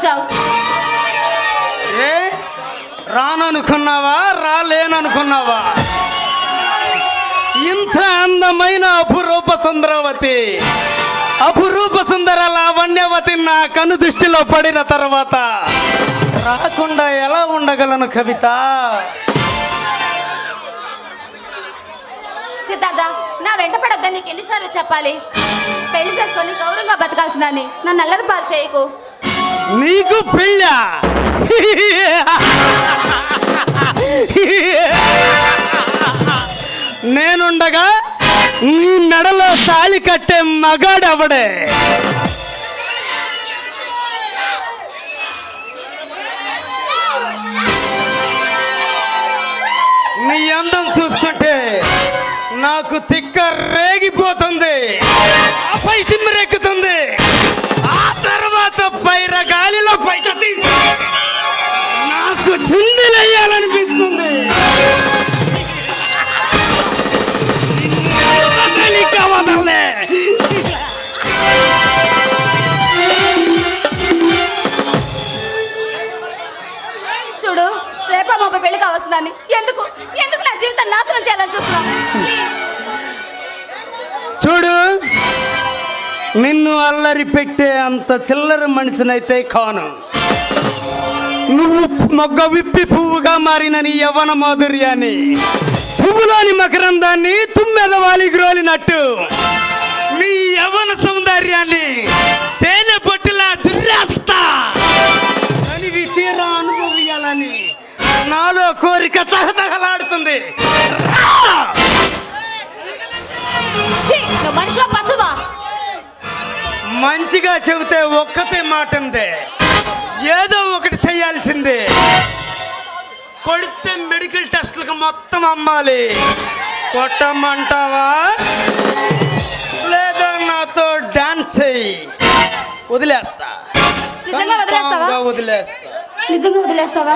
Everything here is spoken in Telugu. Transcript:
వచ్చావు? ఏ రాననుకున్నావా, రాలేననుకున్నావా? ఇంత అందమైన అపురూప సుందరవతి, అపురూప సుందర లావణ్యవతి నా కను దృష్టిలో పడిన తర్వాత రాకుండా ఎలా ఉండగలను కవిత? సిద్ధార్థ, నా వెంట పడొద్దని నీకు ఎన్నిసార్లు చెప్పాలి? పెళ్లి చేసుకొని గౌరవంగా బతకాల్సిన నన్ను అల్లరి పాలు చేయకు. నీకు పెళ్ళా? నేనుండగా నీ మెడలో తాళి కట్టే మగాడెవడే? నీ అందం చూస్తుంటే నాకు తిక్క రేగిపోతుంది, ఆపై సిమ్మెరెక్కుతుంది, ఆ తర్వాత పైర గాలిలో బయట తీసి నాకు చిందులయ్యాలనిపిస్తుంది. చూడు, రేపా మా పెళ్లి కావాల్సిందని ఎందుకు ఎందుకు నా జీవితాన్ని నాశనం చేయాలని చూస్తున్నావు? చూడు, నిన్ను అల్లరి పెట్టే అంత చిల్లర మనిషినైతే కాను. నువ్వు మొగ్గ విప్పి పువ్వుగా మారిన నీ యవ్వన మాధుర్యాన్ని, పువ్వులోని మకరందాన్ని తుమ్మెదవాలి గ్రోలినట్టు నీ యవ్వన సౌందర్యాన్ని తేనె పట్టులా దుర్రేస్తా అని విసిరా అనుభవియాలని నాలో కోరిక తహతహలాడుతుంది. మనిషిలో పశువా? మంచిగా చెబితే ఒక్కతే మాట ఉంది, ఏదో ఒకటి చేయాల్సిందే. కొడితే మెడికల్ టెస్ట్లకు మొత్తం అమ్మాలి. కొట్టమంటావా లేదా నాతో డాన్స్ చెయ్యి? వదిలేస్తా. నిజంగా వదిలేస్తావా? వదిలేస్తా. నిజంగా వదిలేస్తావా?